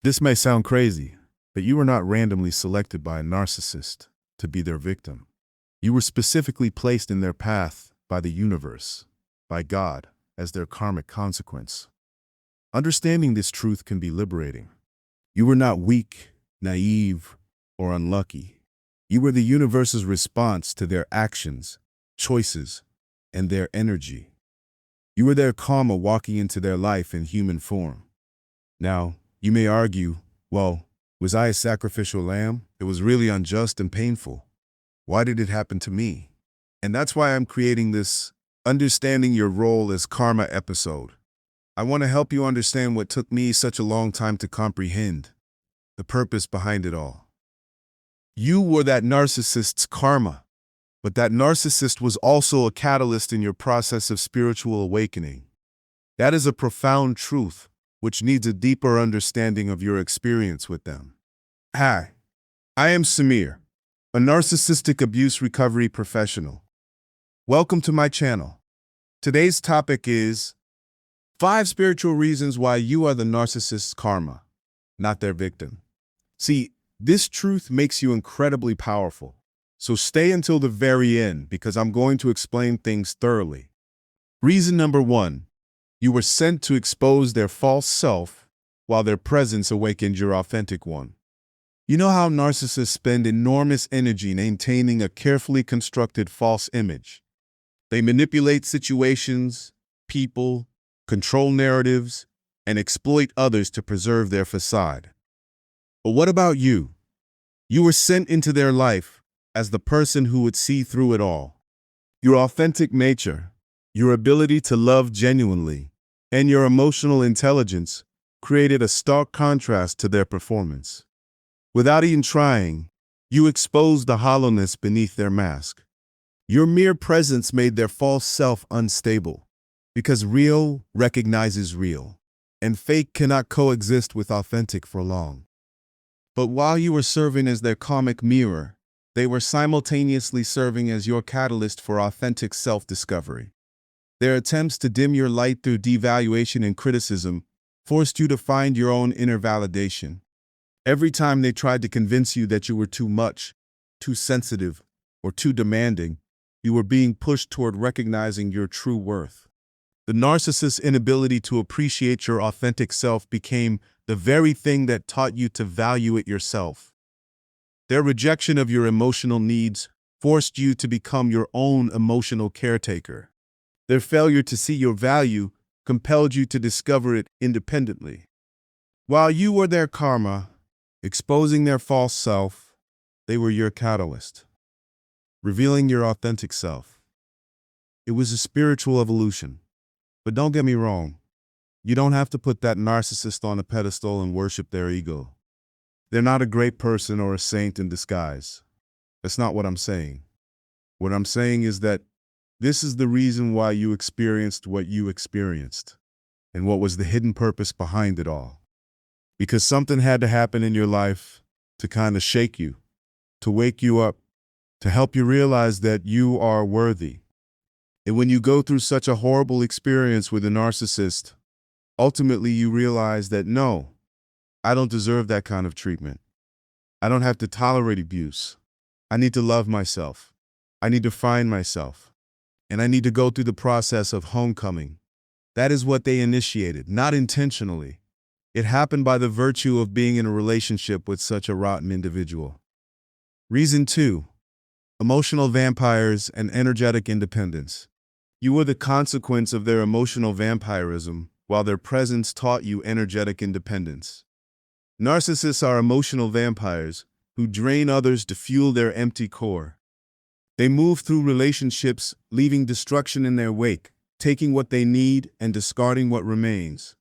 This may sound crazy, but you were not randomly selected by a narcissist to be their victim. You were specifically placed in their path by the universe, by God, as their karmic consequence. Understanding this truth can be liberating. You were not weak, naive, or unlucky. You were the universe's response to their actions, choices, and their energy. You were their karma walking into their life in human form. Now, you may argue, well, was I a sacrificial lamb? It was really unjust and painful. Why did it happen to me? And that's why I'm creating this Understanding Your Role as Karma episode. I want to help you understand what took me such a long time to comprehend, the purpose behind it all. You were that narcissist's karma, but that narcissist was also a catalyst in your process of spiritual awakening. That is a profound truth, which needs a deeper understanding of your experience with them. Hi, I am Samir, a narcissistic abuse recovery professional. Welcome to my channel. Today's topic is 5 spiritual reasons why you are the narcissist's karma, not their victim. See, this truth makes you incredibly powerful. So stay until the very end because I'm going to explain things thoroughly. Reason number 1. You were sent to expose their false self while their presence awakened your authentic one. You know how narcissists spend enormous energy maintaining a carefully constructed false image. They manipulate situations, people, control narratives, and exploit others to preserve their facade. But what about you? You were sent into their life as the person who would see through it all. Your authentic nature, your ability to love genuinely, and your emotional intelligence created a stark contrast to their performance. Without even trying, you exposed the hollowness beneath their mask. Your mere presence made their false self unstable, because real recognizes real, and fake cannot coexist with authentic for long. But while you were serving as their karmic mirror, they were simultaneously serving as your catalyst for authentic self-discovery. Their attempts to dim your light through devaluation and criticism forced you to find your own inner validation. Every time they tried to convince you that you were too much, too sensitive, or too demanding, you were being pushed toward recognizing your true worth. The narcissist's inability to appreciate your authentic self became the very thing that taught you to value it yourself. Their rejection of your emotional needs forced you to become your own emotional caretaker. Their failure to see your value compelled you to discover it independently. While you were their karma, exposing their false self, they were your catalyst, revealing your authentic self. It was a spiritual evolution. But don't get me wrong, you don't have to put that narcissist on a pedestal and worship their ego. They're not a great person or a saint in disguise. That's not what I'm saying. What I'm saying is that this is the reason why you experienced what you experienced, and what was the hidden purpose behind it all. Because something had to happen in your life to kind of shake you, to wake you up, to help you realize that you are worthy. And when you go through such a horrible experience with a narcissist, ultimately you realize that no, I don't deserve that kind of treatment. I don't have to tolerate abuse. I need to love myself. I need to find myself. And I need to go through the process of homecoming. That is what they initiated, not intentionally. It happened by the virtue of being in a relationship with such a rotten individual. Reason 2. Emotional vampires and energetic independence. You were the consequence of their emotional vampirism, while their presence taught you energetic independence. Narcissists are emotional vampires who drain others to fuel their empty core. They move through relationships, leaving destruction in their wake, taking what they need and discarding what remains.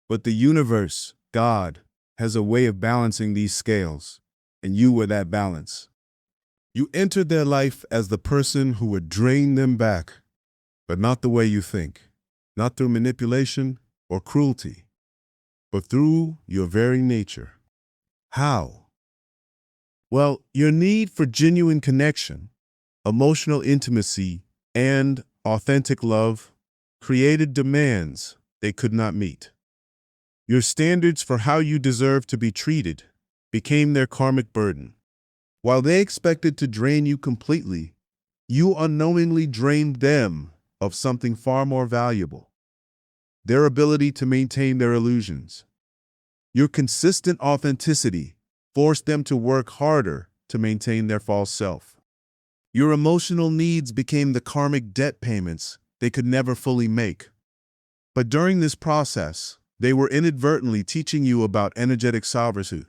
But the universe, God, has a way of balancing these scales, and you were that balance. You entered their life as the person who would drain them back, but not the way you think, not through manipulation or cruelty, but through your very nature. How? Well, your need for genuine connection, emotional intimacy, and authentic love created demands they could not meet. Your standards for how you deserve to be treated became their karmic burden. While they expected to drain you completely, you unknowingly drained them of something far more valuable: their ability to maintain their illusions. Your consistent authenticity forced them to work harder to maintain their false self. Your emotional needs became the karmic debt payments they could never fully make. But during this process, they were inadvertently teaching you about energetic sovereignty.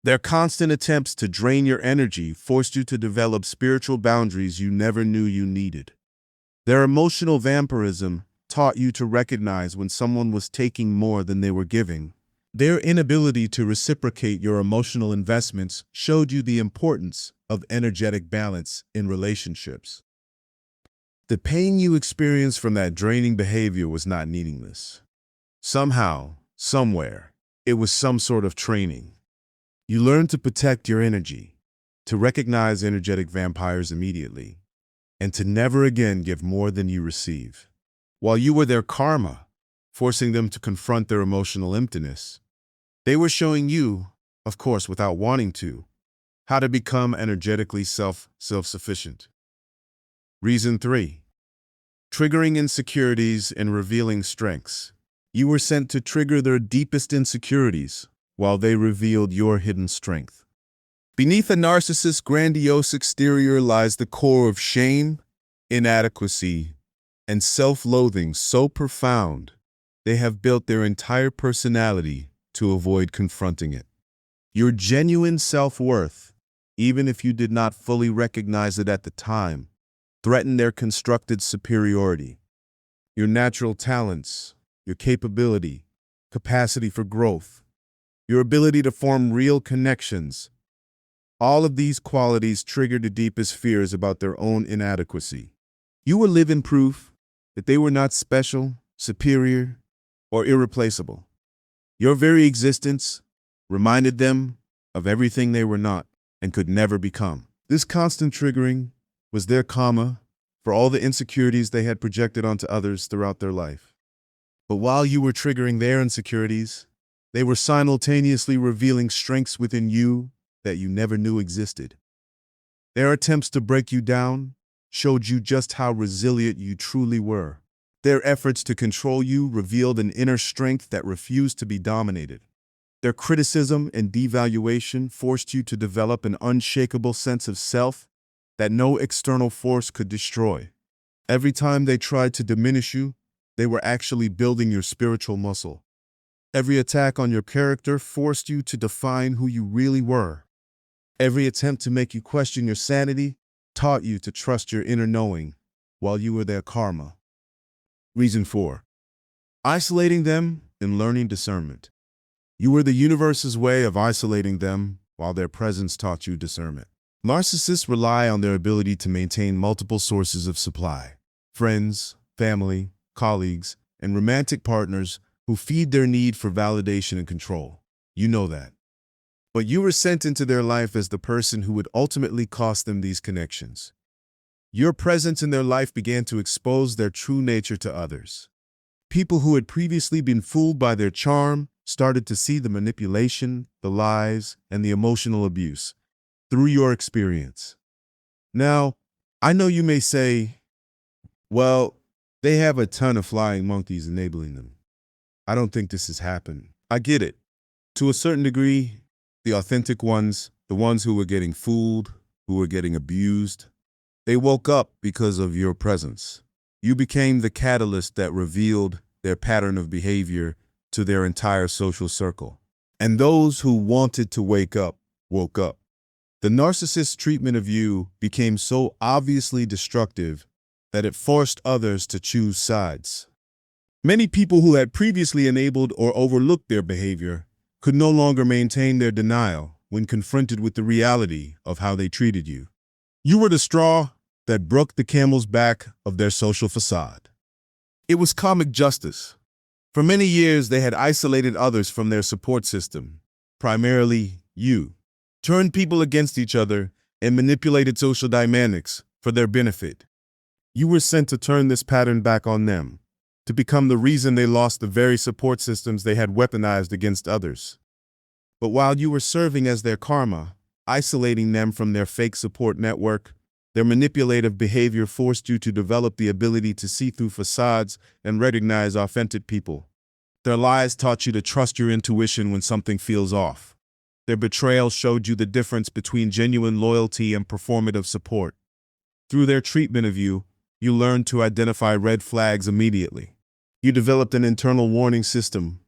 Their constant attempts to drain your energy forced you to develop spiritual boundaries you never knew you needed. Their emotional vampirism taught you to recognize when someone was taking more than they were giving. Their inability to reciprocate your emotional investments showed you the importance of energetic balance in relationships. The pain you experienced from that draining behavior was not meaningless. Somehow, somewhere, it was some sort of training. You learned to protect your energy, to recognize energetic vampires immediately, and to never again give more than you receive. While you were their karma, forcing them to confront their emotional emptiness, they were showing you, of course without wanting to, how to become energetically self-sufficient. Reason 3. Triggering insecurities and revealing strengths. You were sent to trigger their deepest insecurities while they revealed your hidden strength. Beneath a narcissist's grandiose exterior lies the core of shame, inadequacy, and self-loathing so profound they have built their entire personality to avoid confronting it. Your genuine self-worth, even if you did not fully recognize it at the time, threatened their constructed superiority. Your natural talents, your capacity for growth, your ability to form real connections, all of these qualities triggered the deepest fears about their own inadequacy. You were living proof that they were not special, superior, or irreplaceable. Your very existence reminded them of everything they were not and could never become. This constant triggering was their karma for all the insecurities they had projected onto others throughout their life. But while you were triggering their insecurities, they were simultaneously revealing strengths within you that you never knew existed. Their attempts to break you down showed you just how resilient you truly were. Their efforts to control you revealed an inner strength that refused to be dominated. Their criticism and devaluation forced you to develop an unshakable sense of self that no external force could destroy. Every time they tried to diminish you, they were actually building your spiritual muscle. Every attack on your character forced you to define who you really were. Every attempt to make you question your sanity taught you to trust your inner knowing while you were their karma. Reason 4. Isolating them and learning discernment. You were the universe's way of isolating them while their presence taught you discernment. Narcissists rely on their ability to maintain multiple sources of supply: friends, family, colleagues, and romantic partners who feed their need for validation and control. You know that. But you were sent into their life as the person who would ultimately cost them these connections. Your presence in their life began to expose their true nature to others. People who had previously been fooled by their charm started to see the manipulation, the lies, and the emotional abuse through your experience. Now, I know you may say, well, they have a ton of flying monkeys enabling them. I don't think this has happened. I get it. To a certain degree, the authentic ones, the ones who were getting fooled, who were getting abused, they woke up because of your presence. You became the catalyst that revealed their pattern of behavior to their entire social circle. And those who wanted to wake up, woke up. The narcissist's treatment of you became so obviously destructive that it forced others to choose sides. Many people who had previously enabled or overlooked their behavior could no longer maintain their denial when confronted with the reality of how they treated you. You were the straw that broke the camel's back of their social facade. It was karmic justice. For many years, they had isolated others from their support system, primarily you, turned people against each other, and manipulated social dynamics for their benefit. You were sent to turn this pattern back on them, to become the reason they lost the very support systems they had weaponized against others. But while you were serving as their karma, isolating them from their fake support network, their manipulative behavior forced you to develop the ability to see through facades and recognize authentic people. Their lies taught you to trust your intuition when something feels off. Their betrayal showed you the difference between genuine loyalty and performative support. Through their treatment of you, you learned to identify red flags immediately. You developed an internal warning system,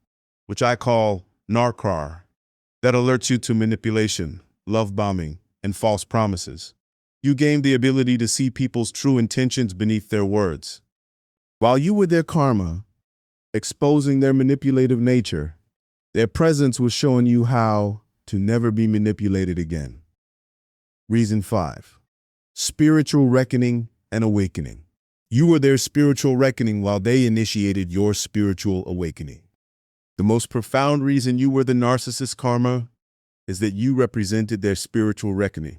which I call Narcar, that alerts you to manipulation, love bombing, and false promises. You gained the ability to see people's true intentions beneath their words. While you were their karma, exposing their manipulative nature, their presence was showing you how to never be manipulated again. Reason 5. Spiritual reckoning and awakening. You were their spiritual reckoning while they initiated your spiritual awakening. The most profound reason you were the narcissist karma is that you represented their spiritual reckoning.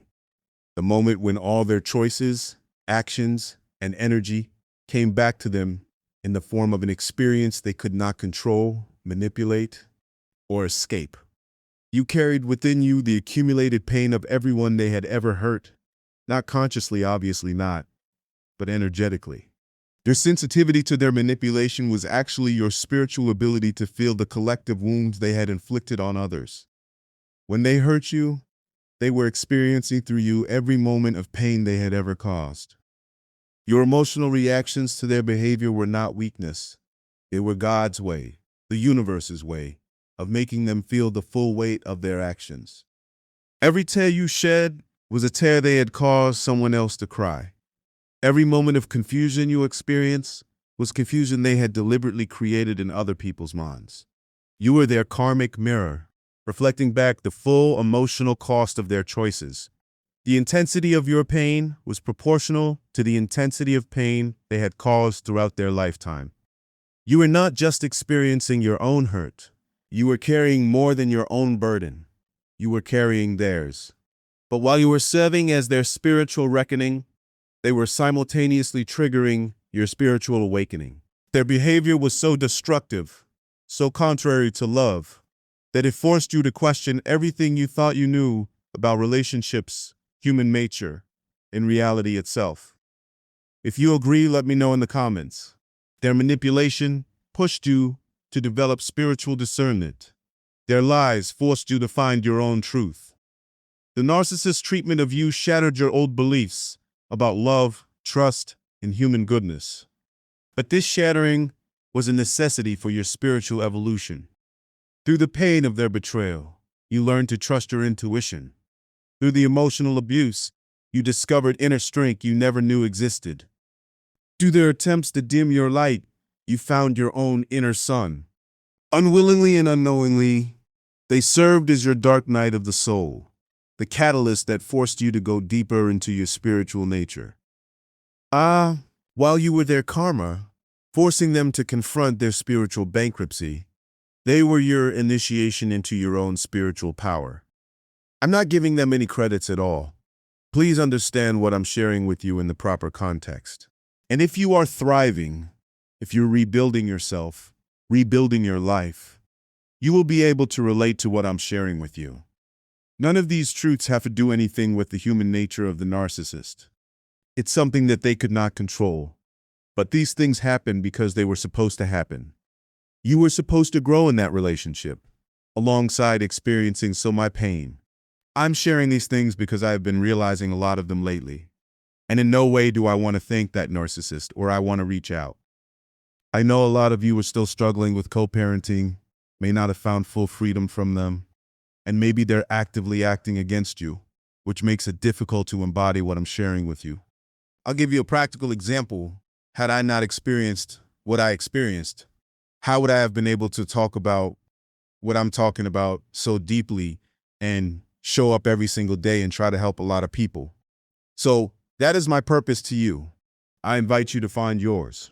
The moment when all their choices, actions, and energy came back to them in the form of an experience they could not control, manipulate, or escape. You carried within you the accumulated pain of everyone they had ever hurt, not consciously, obviously not, but energetically. Your sensitivity to their manipulation was actually your spiritual ability to feel the collective wounds they had inflicted on others. When they hurt you, they were experiencing through you every moment of pain they had ever caused. Your emotional reactions to their behavior were not weakness. They were God's way, the universe's way, of making them feel the full weight of their actions. Every tear you shed was a tear they had caused someone else to cry. Every moment of confusion you experienced was confusion they had deliberately created in other people's minds. You were their karmic mirror, reflecting back the full emotional cost of their choices. The intensity of your pain was proportional to the intensity of pain they had caused throughout their lifetime. You were not just experiencing your own hurt. You were carrying more than your own burden. You were carrying theirs. But while you were serving as their spiritual reckoning, they were simultaneously triggering your spiritual awakening. Their behavior was so destructive, so contrary to love, that it forced you to question everything you thought you knew about relationships, human nature, and reality itself. If you agree, let me know in the comments. Their manipulation pushed you to develop spiritual discernment. Their lies forced you to find your own truth. The narcissist's treatment of you shattered your old beliefs about love, trust, and human goodness. But this shattering was a necessity for your spiritual evolution. Through the pain of their betrayal, you learned to trust your intuition. Through the emotional abuse, you discovered inner strength you never knew existed. Through their attempts to dim your light, you found your own inner sun. Unwillingly and unknowingly, they served as your dark night of the soul, the catalyst that forced you to go deeper into your spiritual nature. While you were their karma, forcing them to confront their spiritual bankruptcy, they were your initiation into your own spiritual power. I'm not giving them any credits at all. Please understand what I'm sharing with you in the proper context. And if you are thriving, if you're rebuilding yourself, rebuilding your life, you will be able to relate to what I'm sharing with you. None of these truths have to do anything with the human nature of the narcissist. It's something that they could not control. But these things happen because they were supposed to happen. You were supposed to grow in that relationship, alongside experiencing so much pain. I'm sharing these things because I have been realizing a lot of them lately. And in no way do I want to thank that narcissist or I want to reach out. I know a lot of you are still struggling with co-parenting, may not have found full freedom from them, and maybe they're actively acting against you, which makes it difficult to embody what I'm sharing with you. I'll give you a practical example. Had I not experienced what I experienced, how would I have been able to talk about what I'm talking about so deeply and show up every single day and try to help a lot of people? So that is my purpose to you. I invite you to find yours.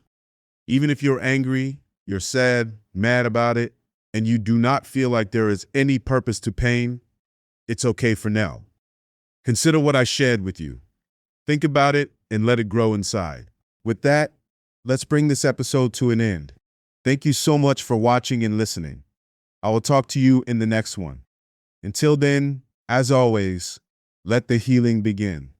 Even if you're angry, you're sad, mad about it, and you do not feel like there is any purpose to pain, it's okay for now. Consider what I shared with you. Think about it and let it grow inside. With that, let's bring this episode to an end. Thank you so much for watching and listening. I will talk to you in the next one. Until then, as always, let the healing begin.